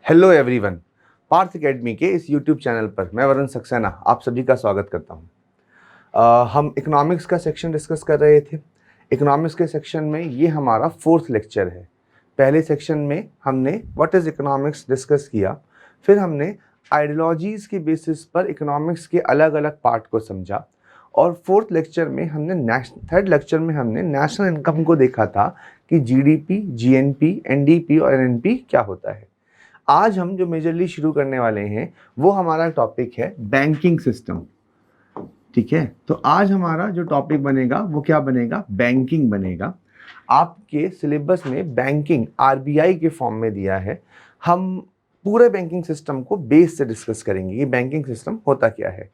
Hello everyone, Partha academy के इस YouTube channel पर मैं वरुण सक्सेना आप सभी का स्वागत करता हूं। हम इकोनॉमिक्स का सेक्शन डिस्कस कर रहे थे। इकोनॉमिक्स के सेक्शन में ये हमारा 4th लेक्चर है। पहले सेक्शन में हमने व्हाट इज़ इकोनॉमिक्स डिस्कस किया, फिर हमने आइडियोलॉजीज़ के बेसिस पर इकोनॉमिक्स के अलग अलग पार्ट को समझा, और 4th लेक्चर में हमने 3rd लेक्चर में हमने नेशनल इनकम को देखा था कि जीडीपी, जीएनपी, एनडीपी और एनएनपी क्या होता है। आज हम जो मेजरली शुरू करने वाले हैं वो हमारा टॉपिक है बैंकिंग सिस्टम। ठीक है, तो आज हमारा जो टॉपिक बनेगा वो क्या बनेगा? बैंकिंग बनेगा। आपके सिलेबस में बैंकिंग आरबीआई के फॉर्म में दिया है। हम पूरे बैंकिंग सिस्टम को बेस से डिस्कस करेंगे कि बैंकिंग सिस्टम होता क्या है।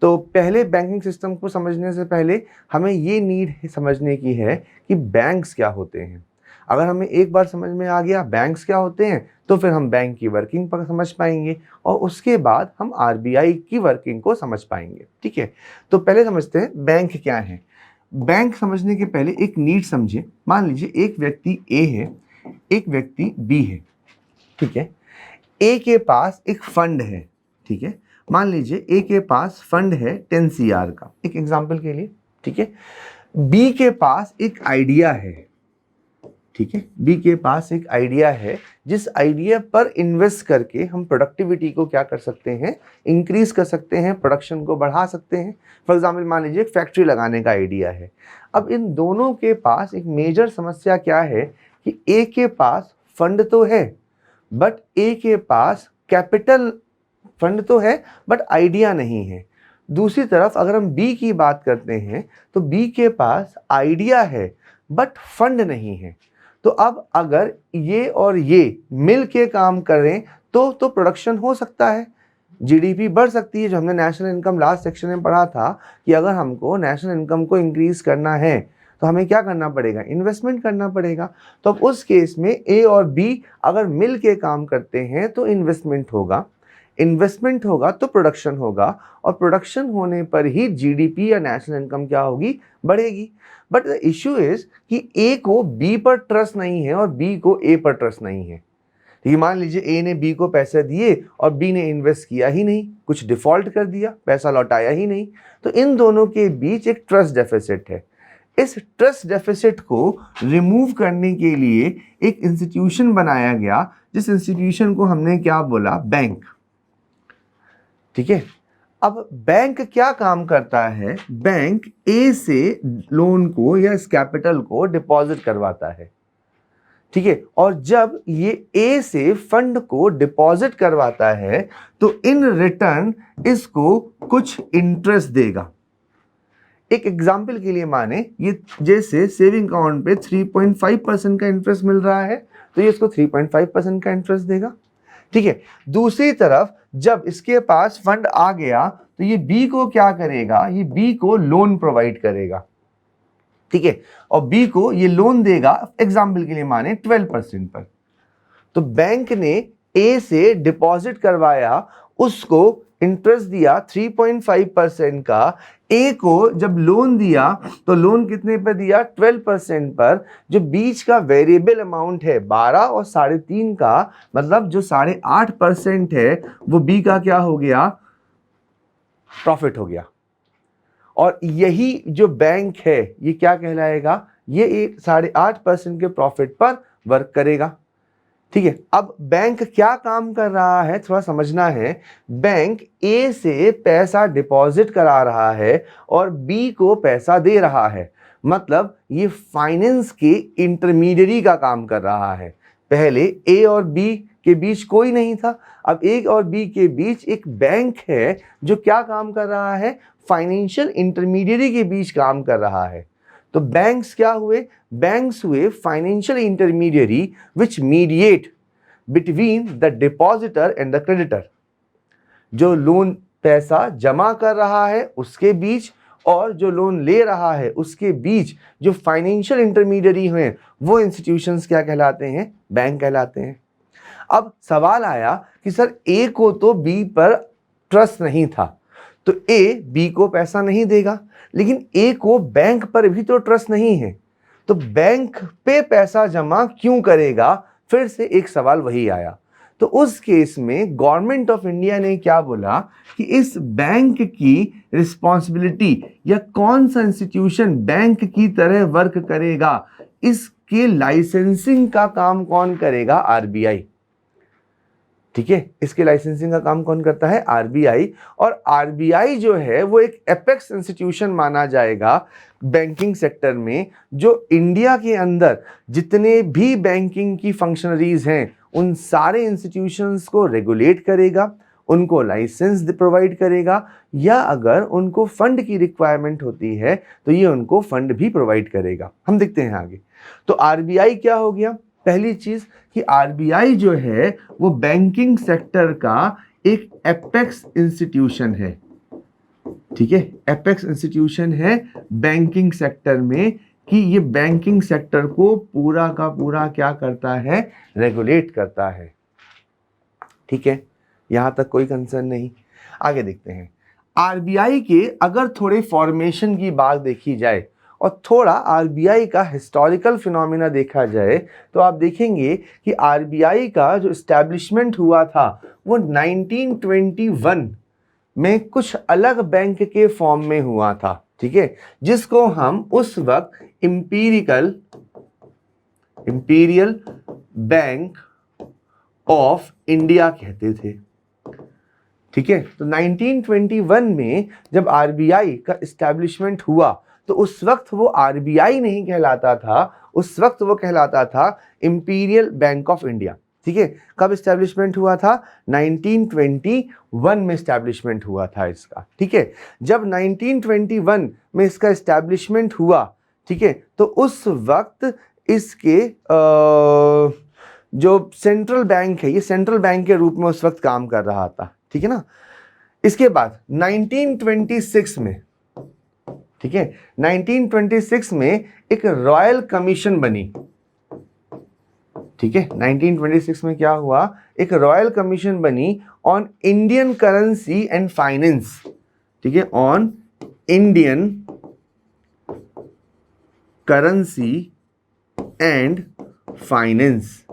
तो पहले बैंकिंग सिस्टम को समझने से पहले हमें ये नीड समझने की है कि बैंक्स क्या होते हैं। अगर हमें एक बार समझ में आ गया बैंक्स क्या होते हैं तो फिर हम बैंक की वर्किंग पर समझ पाएंगे और उसके बाद हम आरबीआई की वर्किंग को समझ पाएंगे। ठीक है, तो पहले समझते हैं बैंक क्या है। बैंक समझने के पहले एक नीड समझिए। मान लीजिए एक व्यक्ति ए है, एक व्यक्ति बी है। ठीक है, ए के पास एक फंड है। ठीक है, मान लीजिए ए के पास फंड है 10 CR का, एक एग्जाम्पल के लिए। ठीक है, बी के पास एक आइडिया है। ठीक है, बी के पास एक आइडिया है, जिस आइडिया पर इन्वेस्ट करके हम प्रोडक्टिविटी को क्या कर सकते हैं? इंक्रीज कर सकते हैं, प्रोडक्शन को बढ़ा सकते हैं। फॉर एग्जांपल मान लीजिए एक फैक्ट्री लगाने का आइडिया है। अब इन दोनों के पास एक मेजर समस्या क्या है कि ए के पास फंड तो है बट ए के पास कैपिटल फंड तो है बट आइडिया नहीं है। दूसरी तरफ अगर हम बी की बात करते हैं तो बी के पास आइडिया है बट फंड नहीं है। तो अब अगर ये और ये मिल के काम करें तो प्रोडक्शन हो सकता है, जीडीपी बढ़ सकती है। जो हमने नेशनल इनकम लास्ट सेक्शन में पढ़ा था कि अगर हमको नेशनल इनकम को इंक्रीज करना है तो हमें क्या करना पड़ेगा? इन्वेस्टमेंट करना पड़ेगा। तो अब उस केस में ए और बी अगर मिल के काम करते हैं तो इन्वेस्टमेंट होगा, इन्वेस्टमेंट होगा तो प्रोडक्शन होगा, और प्रोडक्शन होने पर ही जीडीपी या नेशनल इनकम क्या होगी? बढ़ेगी। बट द इश्यू इज कि ए को बी पर ट्रस्ट नहीं है और बी को ए पर ट्रस्ट नहीं है। ठीक है, मान लीजिए ए ने बी को पैसे दिए और बी ने इन्वेस्ट किया ही नहीं, कुछ डिफॉल्ट कर दिया, पैसा लौटाया ही नहीं। तो इन दोनों के बीच एक ट्रस्ट डेफिसिट है। इस ट्रस्ट डेफिसिट को रिमूव करने के लिए एक इंस्टीट्यूशन बनाया गया, जिस इंस्टीट्यूशन को हमने क्या बोला? बैंक। ठीक है, अब बैंक क्या काम करता है? बैंक ए से लोन को या इस कैपिटल को डिपॉजिट करवाता है। ठीक है, और जब ये ए से फंड को डिपॉजिट करवाता है तो इन रिटर्न इसको कुछ इंटरेस्ट देगा। एक एग्जाम्पल के लिए माने ये जैसे सेविंग अकाउंट पे 3.5% का इंटरेस्ट मिल रहा है तो ये इसको 3.5% का इंटरेस्ट देगा। ठीक है, दूसरी तरफ जब इसके पास फंड आ गया तो ये बी को क्या करेगा? ये बी को लोन प्रोवाइड करेगा। ठीक है, और बी को ये लोन देगा एग्जाम्पल के लिए माने 12% पर। तो बैंक ने ए से डिपॉजिट करवाया, उसको इंटरेस्ट दिया 3.5% का। ए को जब लोन दिया तो लोन कितने पर दिया? 12% पर। जो बीच का वेरिएबल अमाउंट है 12 और 3.5 का, मतलब जो 8.5% है वो बी का क्या हो गया? प्रॉफिट हो गया। और यही जो बैंक है ये क्या कहलाएगा? ये एक 8.5% के प्रॉफिट पर वर्क करेगा। ठीक है, अब बैंक क्या काम कर रहा है थोड़ा समझना है। बैंक ए से पैसा डिपॉजिट करा रहा है और बी को पैसा दे रहा है, मतलब ये फाइनेंस के इंटरमीडियरी का काम कर रहा है। पहले ए और बी के बीच कोई नहीं था, अब ए और बी के बीच एक बैंक है जो क्या काम कर रहा है? फाइनेंशियल इंटरमीडियरी के बीच काम कर रहा है। तो बैंक्स क्या हुए? बैंक्स हुए financial intermediary which mediate between the depositor and the creditor. जो लोन पैसा जमा कर रहा है उसके बीच और जो लोन ले रहा है उसके बीच जो फाइनेंशियल इंटरमीडियरी हैं वो इंस्टीट्यूशंस क्या कहलाते हैं? बैंक कहलाते हैं। अब सवाल आया कि सर ए को तो बी पर ट्रस्ट नहीं था तो ए बी को पैसा नहीं देगा, लेकिन ए को बैंक पर भी तो ट्रस्ट नहीं है, तो बैंक पे पैसा जमा क्यों करेगा? फिर से एक सवाल वही आया। तो उस केस में गवर्नमेंट ऑफ इंडिया ने क्या बोला कि इस बैंक की रिस्पॉन्सिबिलिटी या कौन सा इंस्टीट्यूशन बैंक की तरह वर्क करेगा, इसके लाइसेंसिंग का काम कौन करेगा? आरबीआई। ठीक है, इसके लाइसेंसिंग का काम कौन करता है? आरबीआई। और आरबीआई जो है वो एक एपेक्स इंस्टीट्यूशन माना जाएगा बैंकिंग सेक्टर में, जो इंडिया के अंदर जितने भी बैंकिंग की फंक्शनरीज हैं उन सारे इंस्टीट्यूशंस को रेगुलेट करेगा, उनको लाइसेंस प्रोवाइड करेगा, या अगर उनको फंड की रिक्वायरमेंट होती है तो ये उनको फंड भी प्रोवाइड करेगा। हम देखते हैं आगे। तो आरबीआई क्या हो गया? पहली चीज कि आरबीआई जो है वो बैंकिंग सेक्टर का एक एपेक्स इंस्टीट्यूशन है। ठीक है, एपेक्स इंस्टीट्यूशन है बैंकिंग सेक्टर में, कि ये बैंकिंग सेक्टर को पूरा का पूरा क्या करता है? रेगुलेट करता है। ठीक है, यहां तक कोई कंसर्न नहीं। आगे देखते हैं। आरबीआई के अगर थोड़े फॉर्मेशन की बात देखी जाए और थोड़ा आरबीआई का हिस्टोरिकल फिनोमिना देखा जाए तो आप देखेंगे कि आरबीआई का जो एस्टैब्लिशमेंट हुआ था वो 1921 में कुछ अलग बैंक के फॉर्म में हुआ था। ठीक है, जिसको हम उस वक्त इंपीरियल बैंक ऑफ इंडिया कहते थे। ठीक है, तो 1921 में जब आरबीआई का एस्टैब्लिशमेंट हुआ तो उस वक्त वो आरबीआई नहीं कहलाता था, उस वक्त वो कहलाता था इंपीरियल बैंक ऑफ इंडिया। ठीक है, कब एस्टैब्लिशमेंट हुआ था? 1921 में एस्टैब्लिशमेंट हुआ था इसका। ठीक है, जब 1921 में इसका एस्टैब्लिशमेंट हुआ, ठीक है, तो उस वक्त इसके जो सेंट्रल बैंक है, ये सेंट्रल बैंक के रूप में उस वक्त काम कर रहा था। ठीक है ना। इसके बाद 1926 में, ठीक है, 1926 में एक रॉयल कमीशन बनी। ठीक है, 1926 में क्या हुआ? एक रॉयल कमीशन बनी on Indian currency and finance. ठीक है, on Indian currency and finance.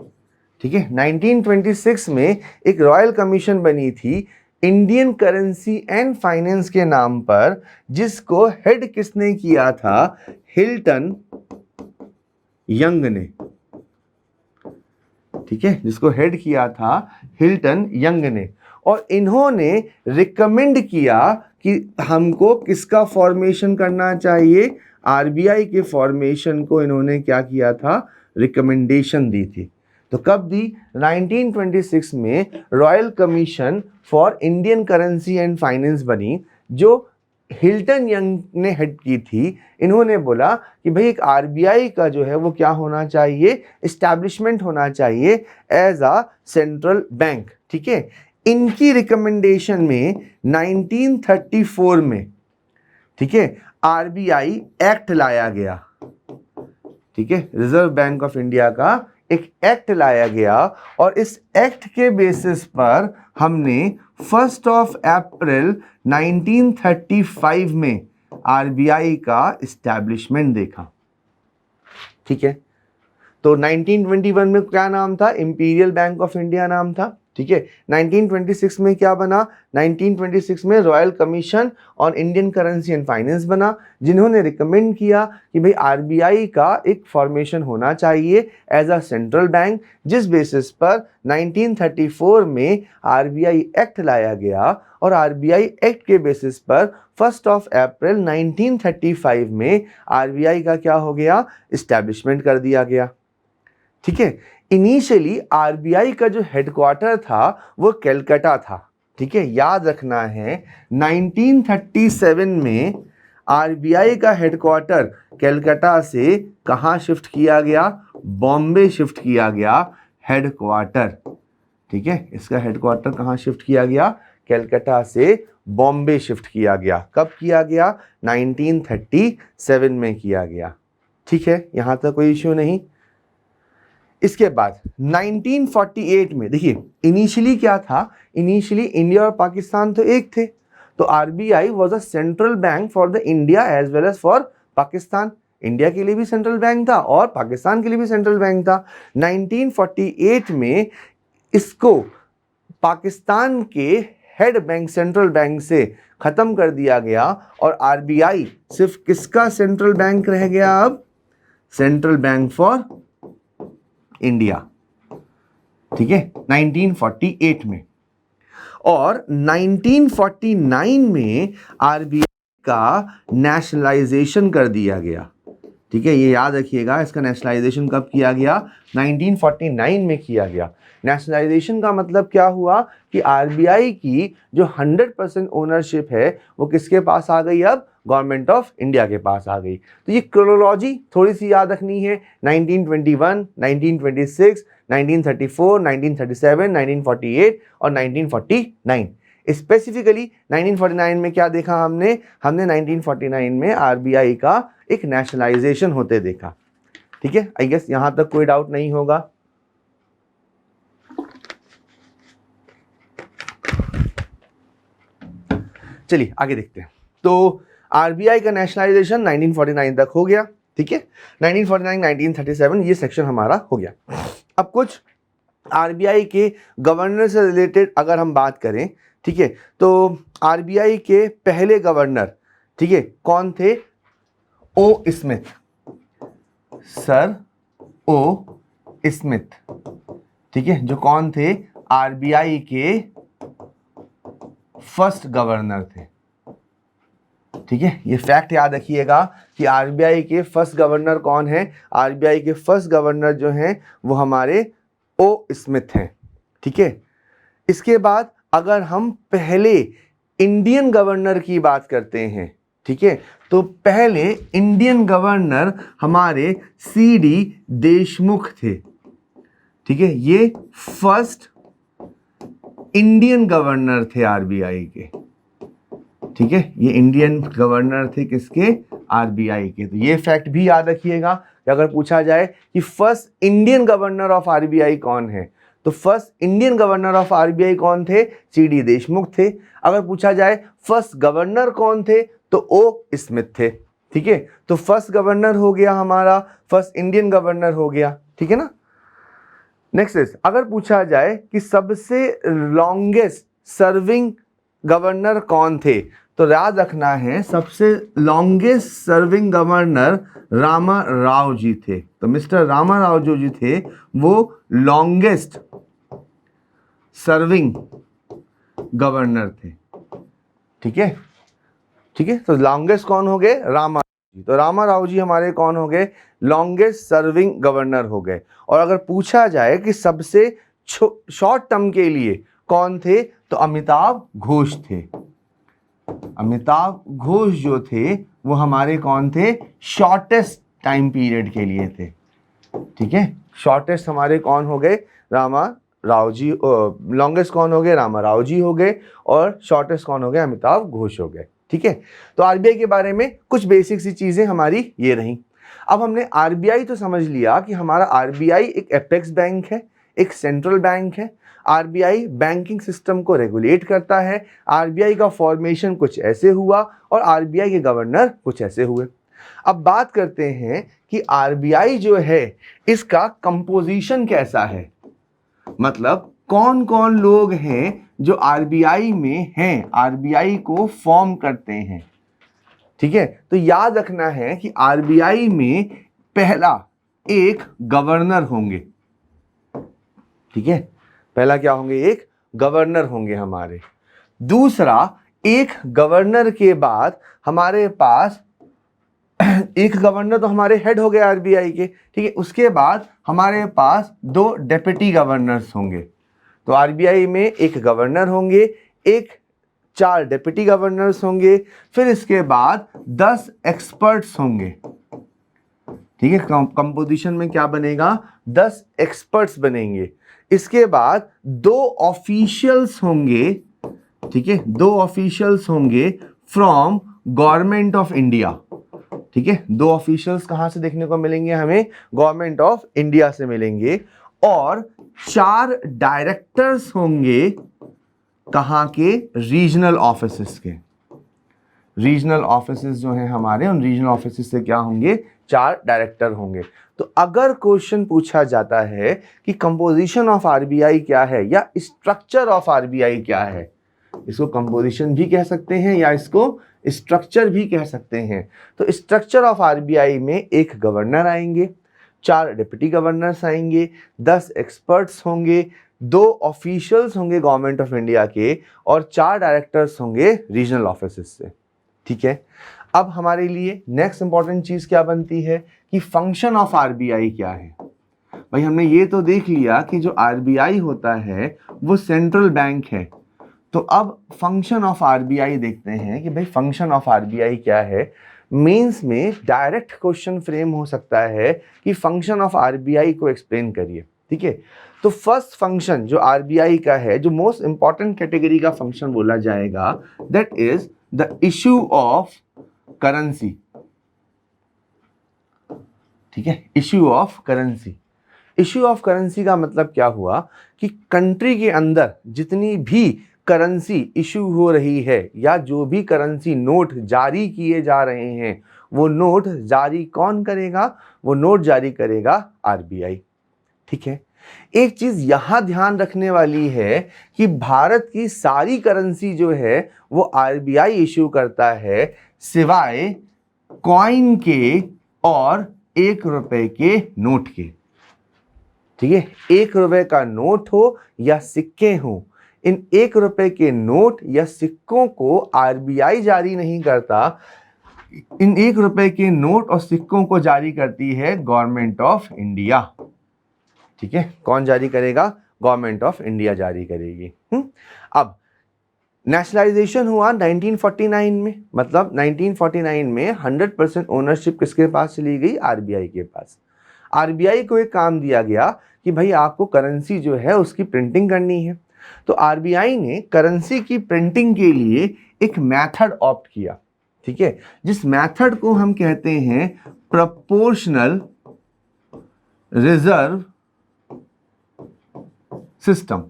ठीक है, 1926 में एक रॉयल कमीशन बनी थी इंडियन करेंसी एंड फाइनेंस के नाम पर, जिसको हेड किसने किया था? हिल्टन यंग ने। ठीक है, जिसको हेड किया था हिल्टन यंग ने। और इन्होंने रिकमेंड किया कि हमको किसका फॉर्मेशन करना चाहिए? आरबीआई के फॉर्मेशन को इन्होंने क्या किया था? रिकमेंडेशन दी थी। तो कब दी? 1926 में royal commission for Indian currency and finance बनी, जो हिल्टन यंग ने हेड की थी। इन्होंने बोला कि भाई एक आरबीआई का जो है वो क्या होना चाहिए? एस्टैब्लिशमेंट होना चाहिए एज अ सेंट्रल बैंक। ठीक है, इनकी रिकमेंडेशन में 1934 में, ठीक है, आरबीआई एक्ट लाया गया। ठीक है, रिजर्व बैंक ऑफ इंडिया का एक एक्ट लाया गया, और इस एक्ट के बेसिस पर हमने 1 अप्रैल 1935 में आरबीआई का एस्टैब्लिशमेंट देखा। ठीक है, तो 1921 में क्या नाम था? इंपीरियल बैंक ऑफ इंडिया नाम था। ठीक है, 1926 में क्या बना? 1926 में royal commission on Indian currency and finance बना, जिन्होंने रिकमेंड किया कि भाई आरबीआई का एक फॉर्मेशन होना चाहिए एज अ सेंट्रल बैंक, जिस बेसिस पर 1934 में आरबीआई एक्ट लाया गया, और आरबीआई एक्ट के बेसिस पर 1 अप्रैल 1935 में आरबीआई का क्या हो गया? एस्टैब्लिशमेंट कर दिया गया। ठीक है, इनिशियली आरबीआई का जो हेडक्वार्टर था वो कलकत्ता था। ठीक है, याद रखना है 1937 में आरबीआई का हेडक्वार्टर कलकत्ता से कहाँ शिफ्ट किया गया? बॉम्बे शिफ्ट किया गया हेडक्वार्टर। ठीक है, इसका हेडक्वार्टर कहाँ शिफ्ट किया गया? कलकत्ता से बॉम्बे शिफ्ट किया गया। कब किया गया? 1937 में किया गया। ठीक है, यहां तक कोई इश्यू नहीं। इसके बाद 1948 में देखिए, इनिशियली क्या था? इनिशियली इंडिया और पाकिस्तान तो एक थे, तो RBI was a central bank for the India as well as for Pakistan. India के लिए भी सेंट्रल बैंक था और पाकिस्तान के लिए भी सेंट्रल बैंक था। 1948 में इसको पाकिस्तान के हेड बैंक सेंट्रल बैंक से खत्म कर दिया गया और आरबीआई सिर्फ किसका सेंट्रल बैंक रह गया? अब सेंट्रल बैंक फॉर इंडिया, ठीक है, 1948 में। और 1949 में आरबीआई का नेशनलाइजेशन कर दिया गया, ठीक है, ये याद रखिएगा। इसका नेशनलाइजेशन कब किया गया? 1949 में किया गया। नेशनलाइजेशन का मतलब क्या हुआ कि आरबीआई की जो 100% ओनरशिप है वो किसके पास आ गई? अब गवर्नमेंट ऑफ इंडिया के पास आ गई। तो ये क्रोनोलॉजी थोड़ी सी याद रखनी है। 1921, 1926, 1934, 1937, 1948 और 1949। स्पेसिफिकली 1949 में क्या देखा हमने? हमने 1949 में आरबीआई का एक नेशनलाइजेशन होते देखा, ठीक है। आई गेस यहां तक कोई डाउट नहीं होगा। चलिए आगे देखते हैं। तो आरबीआई का नेशनलाइजेशन 1949 तक हो गया, ठीक है। 1949, 1937 ये सेक्शन हमारा हो गया। अब कुछ आरबीआई के गवर्नर से रिलेटेड अगर हम बात करें, ठीक है, तो आरबीआई के पहले गवर्नर, ठीक है, कौन थे? ओ स्मिथ, सर ओ स्मिथ, ठीक है, जो कौन थे? आरबीआई के फर्स्ट गवर्नर थे, ठीक है। ये फैक्ट याद रखिएगा कि आरबीआई के फर्स्ट गवर्नर कौन है? आरबीआई के फर्स्ट गवर्नर जो हैं वो हमारे ओ स्मिथ हैं, ठीक है। इसके बाद अगर हम पहले इंडियन गवर्नर की बात करते हैं, ठीक है, तो पहले इंडियन गवर्नर हमारे सीडी देशमुख थे, ठीक है। ये फर्स्ट इंडियन गवर्नर थे आरबीआई के, ठीक है। ये इंडियन गवर्नर थे किसके? आरबीआई के। तो ये फैक्ट भी याद रखिएगा कि अगर पूछा जाए कि first Indian governor of RBI कौन है, तो first Indian governor of RBI कौन थे? सीडी देशमुख थे। अगर पूछा जाए फर्स्ट गवर्नर कौन थे, तो ओ स्मिथ थे, ठीक है। तो फर्स्ट गवर्नर हो गया हमारा, फर्स्ट इंडियन गवर्नर हो गया, ठीक है ना। नेक्स्ट इज, अगर पूछा जाए कि सबसे लॉन्गेस्ट सर्विंग गवर्नर कौन थे, तो याद रखना है सबसे longest serving governor Rama Rao ji थे। तो मिस्टर रामा राव जो जी थे वो लॉन्गेस्ट सर्विंग गवर्नर थे, ठीक है, ठीक है। तो लॉन्गेस्ट कौन हो गए? रामा जी। तो रामा राव जी हमारे कौन हो गए? लॉन्गेस्ट सर्विंग गवर्नर हो गए। और अगर पूछा जाए कि सबसे शॉर्ट टर्म के लिए कौन थे, तो अमिताभ घोष थे। अमिताभ घोष जो थे वो हमारे कौन थे? शॉर्टेस्ट टाइम पीरियड के लिए थे, ठीक है। शॉर्टेस्ट हमारे कौन हो गए? रामा राव जी। लॉन्गेस्ट कौन हो गए? रामा राव जी हो गए। और शॉर्टेस्ट कौन हो गए? अमिताभ घोष हो गए, ठीक है। तो आरबीआई के बारे में कुछ बेसिक सी चीजें हमारी ये रही। अब हमने आरबीआई तो समझ लिया कि हमारा आरबीआई एक एपेक्स बैंक है, एक सेंट्रल बैंक है। आरबीआई बैंकिंग सिस्टम को रेगुलेट करता है। आरबीआई का फॉर्मेशन कुछ ऐसे हुआ और आरबीआई के गवर्नर कुछ ऐसे हुए। अब बात करते हैं कि आरबीआई जो है इसका कंपोजिशन कैसा है, मतलब कौन कौन लोग हैं जो आरबीआई में हैं, आरबीआई को फॉर्म करते हैं, ठीक है। तो याद रखना है कि आरबीआई में पहला एक गवर्नर होंगे, ठीक है। पहला क्या होंगे? एक गवर्नर होंगे हमारे। दूसरा, एक गवर्नर के बाद हमारे पास एक गवर्नर तो हमारे हेड हो गए आरबीआई के, ठीक है। उसके बाद हमारे पास 2 डेप्यूटी गवर्नर्स होंगे। तो आरबीआई में एक गवर्नर होंगे, एक 4 डेप्यूटी गवर्नर्स होंगे, फिर इसके बाद 10 एक्सपर्ट्स होंगे, ठीक है। कंपोजिशन में क्या बनेगा? 10 एक्सपर्ट्स बनेंगे। इसके बाद 2 ऑफिशियल्स होंगे, ठीक है, 2 ऑफिशियल्स होंगे फ्रॉम गवर्नमेंट ऑफ इंडिया, ठीक है। 2 ऑफिशियल्स कहां से देखने को मिलेंगे हमें? गवर्नमेंट ऑफ इंडिया से मिलेंगे। और 4 डायरेक्टर्स होंगे कहां के? रीजनल ऑफिसेस के। रीजनल ऑफिसेस जो हैं हमारे, उन रीजनल ऑफिसेस से क्या होंगे? 4 डायरेक्टर होंगे। तो अगर क्वेश्चन पूछा जाता है कि कंपोजिशन ऑफ आरबीआई क्या है या स्ट्रक्चर ऑफ आरबीआई क्या है, इसको कंपोजिशन भी कह सकते हैं या इसको स्ट्रक्चर भी कह सकते हैं। तो स्ट्रक्चर ऑफ आरबीआई में एक गवर्नर आएंगे, 4 डिप्टी गवर्नर्स आएंगे, 10 एक्सपर्ट्स होंगे, 2 ऑफिशियल्स होंगे गवर्नमेंट ऑफ इंडिया के और 4 डायरेक्टर्स होंगे रीजनल ऑफिसेस से। ठीक है, अब हमारे लिए नेक्स्ट इंपॉर्टेंट चीज क्या बनती है कि फंक्शन ऑफ आरबीआई क्या है। भाई हमने ये तो देख लिया कि जो आरबीआई होता है वो सेंट्रल बैंक है, तो अब फंक्शन ऑफ आरबीआई देखते हैं कि भाई फंक्शन ऑफ आरबीआई क्या है। मेंस में डायरेक्ट क्वेश्चन फ्रेम हो सकता है कि फंक्शन ऑफ आरबीआई को एक्सप्लेन करिए। ठीक है, तो फर्स्ट फंक्शन जो आरबीआई का है, जो मोस्ट इंपॉर्टेंट कैटेगरी का फंक्शन बोला जाएगा, that is the issue of currency. ठीक है, issue of currency. Issue of currency का मतलब क्या हुआ कि कंट्री के अंदर जितनी भी करेंसी इशू हो रही है या जो भी करेंसी नोट जारी किए जा रहे हैं, वो नोट जारी कौन करेगा? वो नोट जारी करेगा आरबीआई। ठीक है, एक चीज यहां ध्यान रखने वाली है कि भारत की सारी करेंसी जो है वो आरबीआई इशू करता है, सिवाय कॉइन के और 1 रुपए के नोट के। ठीक है, 1 रुपए का नोट हो या सिक्के हो, इन 1 रुपए के नोट या सिक्कों को आरबीआई जारी नहीं करता। इन 1 रुपए के नोट और सिक्कों को जारी करती है गवर्नमेंट ऑफ इंडिया। ठीक है, कौन जारी करेगा? गवर्नमेंट ऑफ इंडिया जारी करेगी। अब नेशनलाइजेशन हुआ 1949 में, मतलब 1949 में 100% ओनरशिप किसके पास चली गई? आरबीआई के पास। आरबीआई को एक काम दिया गया कि भाई आपको करेंसी जो है उसकी प्रिंटिंग करनी है। तो आरबीआई ने करेंसी की प्रिंटिंग के लिए एक मेथड ऑप्ट किया। ठीक है, जिस मेथड को हम कहते हैं प्रोपोर्शनल रिजर्व सिस्टम।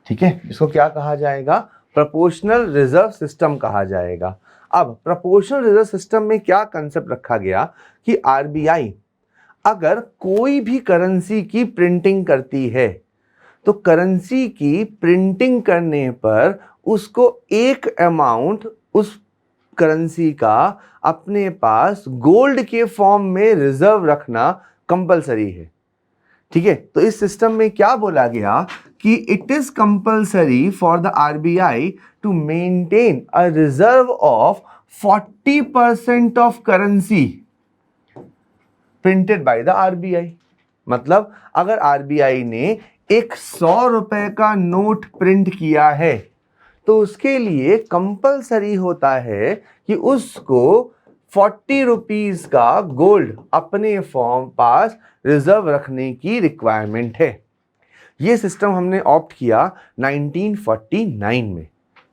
ठीक है, इसको क्या कहा जाएगा? प्रोपोर्शनल रिजर्व सिस्टम कहा जाएगा। अब प्रोपोर्शनल रिजर्व सिस्टम में क्या कंसेप्ट रखा गया कि आरबीआई अगर कोई भी करेंसी की प्रिंटिंग करती है तो करेंसी की प्रिंटिंग करने पर उसको एक अमाउंट उस करेंसी का अपने पास गोल्ड के फॉर्म में रिजर्व रखना कंपलसरी है। ठीक है, तो इस सिस्टम में क्या बोला गया कि it is compulsory for the RBI to maintain a reserve of 40% of currency printed by the RBI. मतलब अगर आरबीआई ने एक 100 रुपए का नोट प्रिंट किया है तो उसके लिए कंपलसरी होता है कि उसको 40 रुपीज का गोल्ड अपने फॉर्म पास रिजर्व रखने की रिक्वायरमेंट है। ये सिस्टम हमने ऑप्ट किया 1949 में।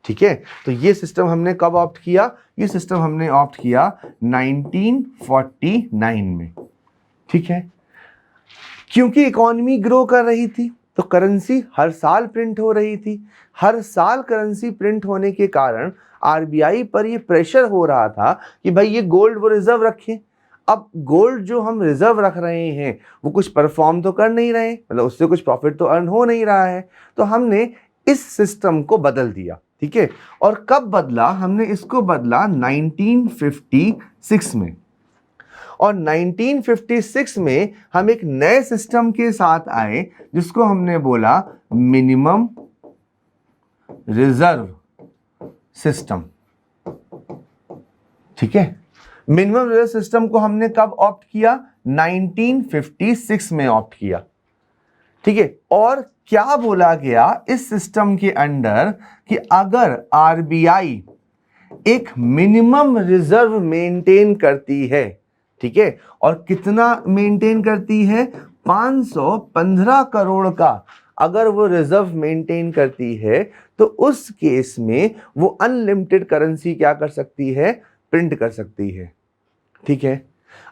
ठीक है, तो ये सिस्टम हमने कब ऑप्ट किया? ये सिस्टम हमने ऑप्ट किया 1949 में। ठीक है, क्योंकि इकोनॉमी ग्रो कर रही थी तो करेंसी हर साल प्रिंट हो रही थी। हर साल करेंसी प्रिंट होने के कारण आरबीआई पर ये प्रेशर हो रहा था कि भाई ये गोल्ड वो रिजर्व रखें। अब गोल्ड जो हम रिजर्व रख रहे हैं वो कुछ परफॉर्म तो कर नहीं रहे, मतलब उससे कुछ प्रॉफिट तो अर्न हो नहीं रहा है। तो हमने इस सिस्टम को बदल दिया। ठीक है, और कब बदला? हमने इसको बदला 1956 में। और 1956 में हम एक नए सिस्टम के साथ आए जिसको हमने बोला मिनिमम रिजर्व सिस्टम। ठीक है, मिनिमम रिजर्व सिस्टम को हमने कब ऑप्ट किया? 1956 में ऑप्ट किया। ठीक है, और क्या बोला गया इस सिस्टम के अंडर कि अगर आरबीआई एक मिनिमम रिजर्व मेंटेन करती है, ठीक है, और कितना मेंटेन करती है? 515 करोड़ का अगर वो रिजर्व मेंटेन करती है तो उस केस में वो अनलिमिटेड करेंसी क्या कर सकती है? प्रिंट कर सकती है। ठीक है,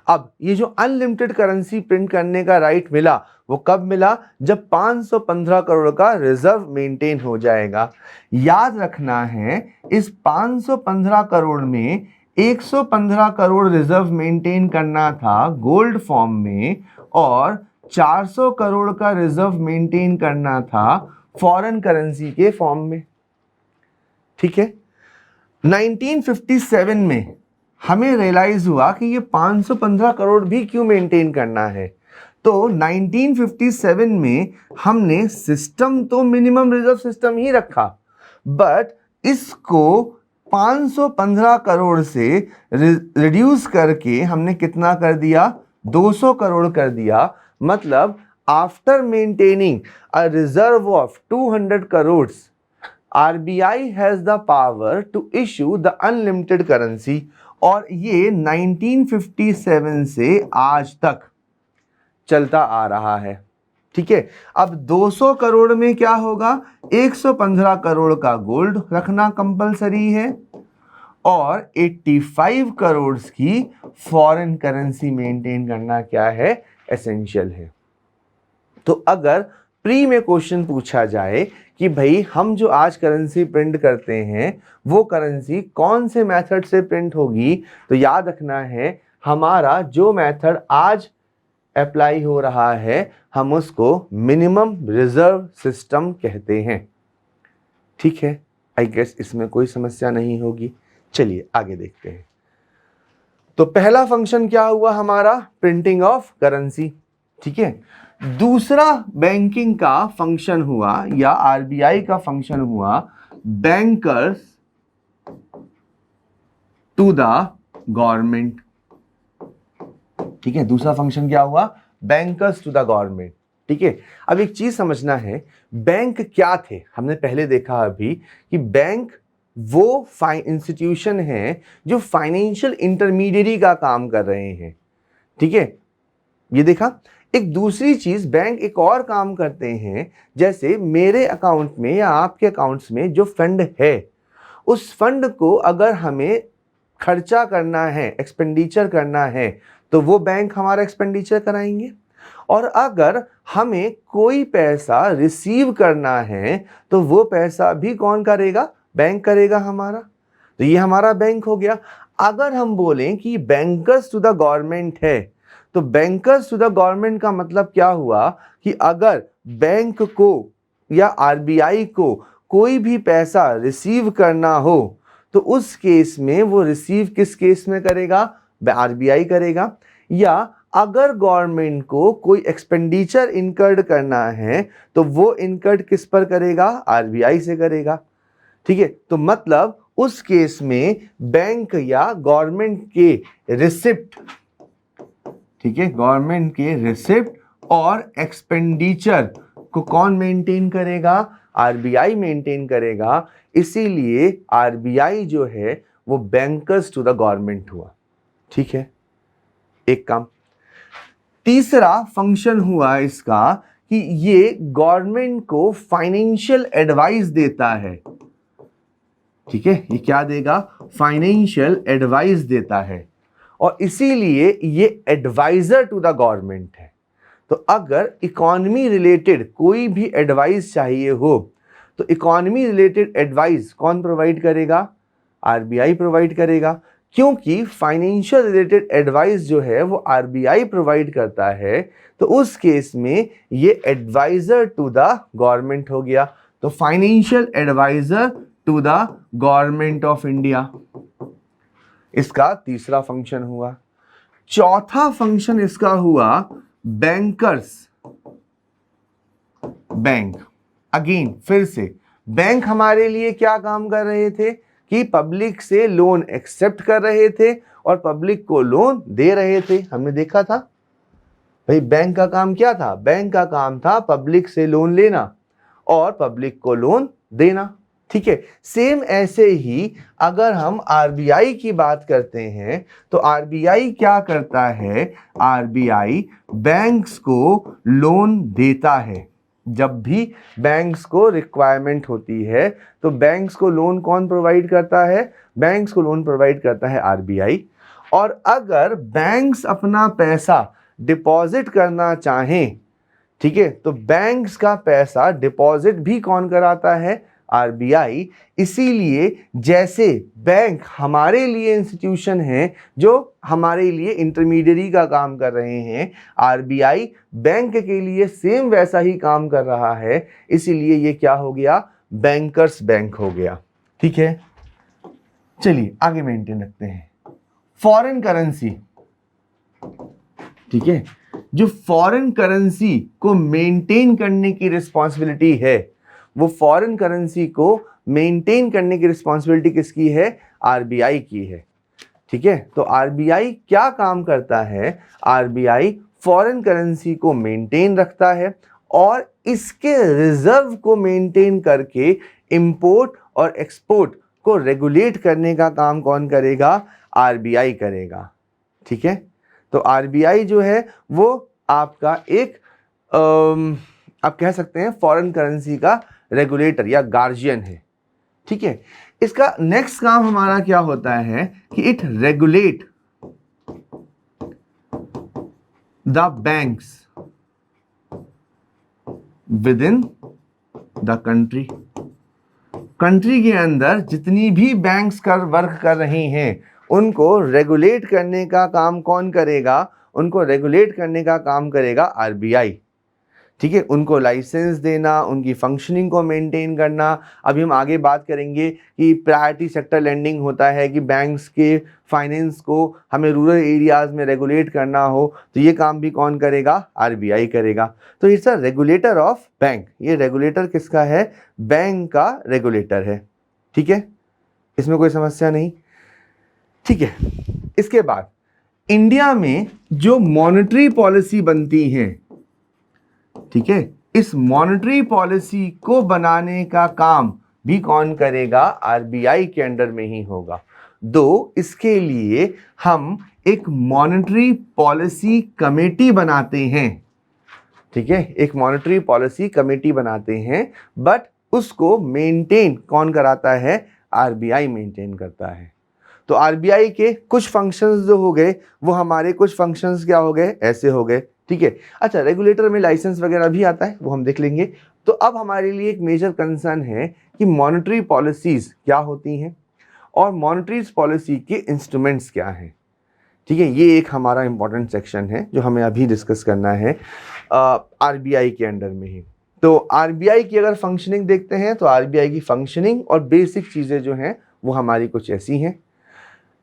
अब ये जो अनलिमिटेड करेंसी प्रिंट करने का राइट मिला वो कब मिला? जब 515 करोड़ का रिजर्व मेंटेन हो जाएगा। याद रखना है इस 515 करोड़ में 115 करोड़ रिजर्व मेंटेन करना था गोल्ड फॉर्म में और 400 करोड़ का रिजर्व मेंटेन करना था फॉरेन करेंसी के फॉर्म में। ठीक है, 1957 में हमें रियलाइज हुआ कि ये 515 करोड़ भी क्यों मेंटेन करना है। तो 1957 में हमने सिस्टम तो मिनिमम रिजर्व सिस्टम ही रखा, बट इसको 515 करोड़ से रिड्यूस करके हमने कितना कर दिया, 200 करोड़ कर दिया। मतलब after maintaining a reserve of 200 crore RBI has the power to issue the unlimited currency। और ये 1957 से आज तक चलता आ रहा है। ठीक है, अब 200 करोड़ में क्या होगा, 115 करोड़ का गोल्ड रखना कंपलसरी है और 85 करोड़ की फॉरेन करेंसी मेंटेन करना क्या है, एसेंशियल है। तो अगर प्री में क्वेश्चन पूछा जाए कि भाई हम जो आज करेंसी प्रिंट करते हैं वो करेंसी कौन से मेथड से प्रिंट होगी, तो याद रखना है हमारा जो मेथड आज अप्लाई हो रहा है हम उसको मिनिमम रिजर्व सिस्टम कहते हैं। ठीक है, आई गेस इसमें कोई समस्या नहीं होगी। चलिए आगे देखते हैं। तो पहला फंक्शन क्या हुआ हमारा, प्रिंटिंग ऑफ करेंसी। ठीक है, दूसरा बैंकिंग का फंक्शन हुआ या आरबीआई का फंक्शन हुआ बैंकर्स टू द गवर्नमेंट। ठीक है, दूसरा फंक्शन क्या हुआ, बैंकर्स टू द गवर्नमेंट। ठीक है, अब एक चीज समझना है, बैंक क्या थे, हमने पहले देखा अभी कि बैंक वो इंस्टीट्यूशन है जो फाइनेंशियल इंटरमीडिएरी का काम कर रहे हैं। ठीक है, ये देखा। एक दूसरी चीज, बैंक एक और काम करते हैं, जैसे मेरे अकाउंट में या आपके अकाउंट्स में जो फंड है उस फंड को अगर हमें खर्चा करना है, एक्सपेंडिचर करना है, तो वो बैंक हमारा एक्सपेंडिचर कराएंगे। और अगर हमें कोई पैसा रिसीव करना है तो वो पैसा भी कौन करेगा, बैंक करेगा हमारा। तो ये हमारा बैंक हो गया। अगर हम बोलें कि बैंकर्स टू द गवर्नमेंट है, तो बैंकर्स टू द गवर्नमेंट का मतलब क्या हुआ कि अगर बैंक को या आरबीआई को कोई भी पैसा रिसीव करना हो तो उस केस में वो रिसीव किस केस में करेगा, आरबीआई करेगा। या अगर गवर्नमेंट को कोई एक्सपेंडिचर इनकर्ड करना है तो वो इनकर्ड किस पर करेगा, आरबीआई से करेगा। ठीक है, तो मतलब उस केस में बैंक या गवर्नमेंट के रिसिप्ट, ठीक है, गवर्नमेंट के रिसिप्ट और एक्सपेंडिचर को कौन मेंटेन करेगा, आरबीआई मेंटेन करेगा। इसीलिए आरबीआई जो है वो बैंकर्स टू द गवर्नमेंट हुआ। ठीक है, एक काम। तीसरा फंक्शन हुआ इसका कि ये गवर्नमेंट को फाइनेंशियल एडवाइस देता है। ठीक है, ये क्या देगा, फाइनेंशियल एडवाइस देता है और इसीलिए ये एडवाइजर टू द गवर्नमेंट है। तो अगर इकोनॉमी रिलेटेड कोई भी एडवाइस चाहिए हो तो इकोनॉमी रिलेटेड एडवाइस कौन प्रोवाइड करेगा, आरबीआई प्रोवाइड करेगा। क्योंकि फाइनेंशियल रिलेटेड एडवाइस जो है वो आरबीआई प्रोवाइड करता है, तो उस केस में ये एडवाइजर टू द गवर्नमेंट हो गया। तो financial adviser to the government of India, इसका तीसरा फंक्शन हुआ। चौथा फंक्शन इसका हुआ बैंकर्स, बैंक। अगेन फिर से बैंक हमारे लिए क्या काम कर रहे थे कि पब्लिक से लोन एक्सेप्ट कर रहे थे और पब्लिक को लोन दे रहे थे। हमने देखा था भाई बैंक का काम क्या था, बैंक का काम था पब्लिक से लोन लेना और पब्लिक को लोन देना। ठीक है, सेम ऐसे ही अगर हम आरबीआई की बात करते हैं तो आरबीआई क्या करता है, आरबीआई बैंक्स को लोन देता है। जब भी बैंक्स को रिक्वायरमेंट होती है तो बैंक्स को लोन कौन प्रोवाइड करता है, बैंक्स को लोन प्रोवाइड करता है आरबीआई। और अगर बैंक्स अपना पैसा डिपॉजिट करना चाहें, ठीक है, तो बैंक्स का पैसा डिपॉजिट भी कौन कराता है, आरबीआई, इसीलिए जैसे बैंक हमारे लिए इंस्टीट्यूशन है जो हमारे लिए इंटरमीडियरी का काम कर रहे हैं, आरबीआई बैंक के लिए सेम वैसा ही काम कर रहा है, इसीलिए ये क्या हो गया, बैंकर्स बैंक हो गया। ठीक है, चलिए आगे मेंटेन रखते हैं। फॉरेन करेंसी, ठीक है, जो फॉरेन करेंसी को मेंटेन करने की रिस्पॉन्सिबिलिटी है, वो फॉरेन करेंसी को मेंटेन करने की रिस्पॉन्सिबिलिटी किसकी है, आरबीआई की है। ठीक है, तो आरबीआई क्या काम करता है, आरबीआई फॉरेन करेंसी को मेंटेन रखता है और इसके रिजर्व को मेंटेन करके इंपोर्ट और एक्सपोर्ट को रेगुलेट करने का काम कौन करेगा, आरबीआई करेगा। ठीक है, तो आरबीआई जो है वो आपका एक आप कह सकते हैं फॉरेन करेंसी का रेगुलेटर या गार्जियन है। ठीक है, इसका नेक्स्ट काम हमारा क्या होता है कि it regulate the banks with in the country. Country के अंदर जितनी भी बैंक्स कर वर्क कर रही हैं उनको रेगुलेट करने का काम कौन करेगा, उनको रेगुलेट करने का काम करेगा आरबीआई। ठीक है, उनको लाइसेंस देना, उनकी फंक्शनिंग को मेंटेन करना। अभी हम आगे बात करेंगे कि प्रायोरिटी सेक्टर लेंडिंग होता है कि बैंक्स के फाइनेंस को हमें रूरल एरियाज में रेगुलेट करना हो तो ये काम भी कौन करेगा, आरबीआई करेगा। तो it's a regulator of bank. ये रेगुलेटर किसका है, बैंक का रेगुलेटर है। ठीक है, इसमें कोई समस्या नहीं। ठीक है, इसके बाद इंडिया में जो मॉनेटरी पॉलिसी बनती है, ठीक है, इस मॉनेटरी पॉलिसी को बनाने का काम भी कौन करेगा, आरबीआई के अंडर में ही होगा। दो इसके लिए हम एक मॉनेटरी पॉलिसी कमेटी बनाते हैं। ठीक है, एक मॉनेटरी पॉलिसी कमेटी बनाते हैं, बट उसको मेंटेन कौन कराता है, आरबीआई मेंटेन करता है। तो आरबीआई के कुछ फंक्शंस जो हो गए वो हमारे कुछ फंक्शंस क्या हो गए, ऐसे हो गए। ठीक है, अच्छा, रेगुलेटर में लाइसेंस वगैरह भी आता है, वो हम देख लेंगे। तो अब हमारे लिए एक मेजर कंसर्न है कि मॉनेटरी पॉलिसीज क्या होती हैं और मॉनेटरी पॉलिसी के इंस्ट्रूमेंट्स क्या हैं। ठीक है, ये एक हमारा इंपॉर्टेंट सेक्शन है जो हमें अभी डिस्कस करना है आरबीआई के अंडर में ही। तो आरबीआई की अगर फंक्शनिंग देखते हैं तो आरबीआई की फंक्शनिंग और बेसिक चीज़ें जो हैं वो हमारी कुछ ऐसी हैं।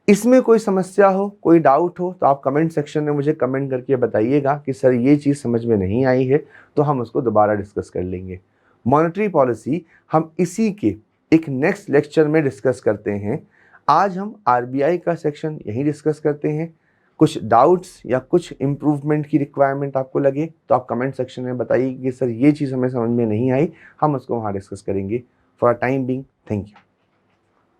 इसमें कोई समस्या हो, कोई डाउट हो तो आप कमेंट सेक्शन में मुझे कमेंट करके बताइएगा कि सर ये चीज़ समझ में नहीं आई है, तो हम उसको दोबारा डिस्कस कर लेंगे। मॉनेटरी पॉलिसी हम इसी के एक नेक्स्ट लेक्चर में डिस्कस करते हैं। आज हम आरबीआई का सेक्शन यहीं डिस्कस करते हैं। कुछ डाउट्स या कुछ इम्प्रूवमेंट की रिक्वायरमेंट आपको लगे तो आप कमेंट सेक्शन में बताइए कि सर ये चीज़ हमें समझ में नहीं आई, हम उसको वहाँ डिस्कस करेंगे। For a time being, thank you.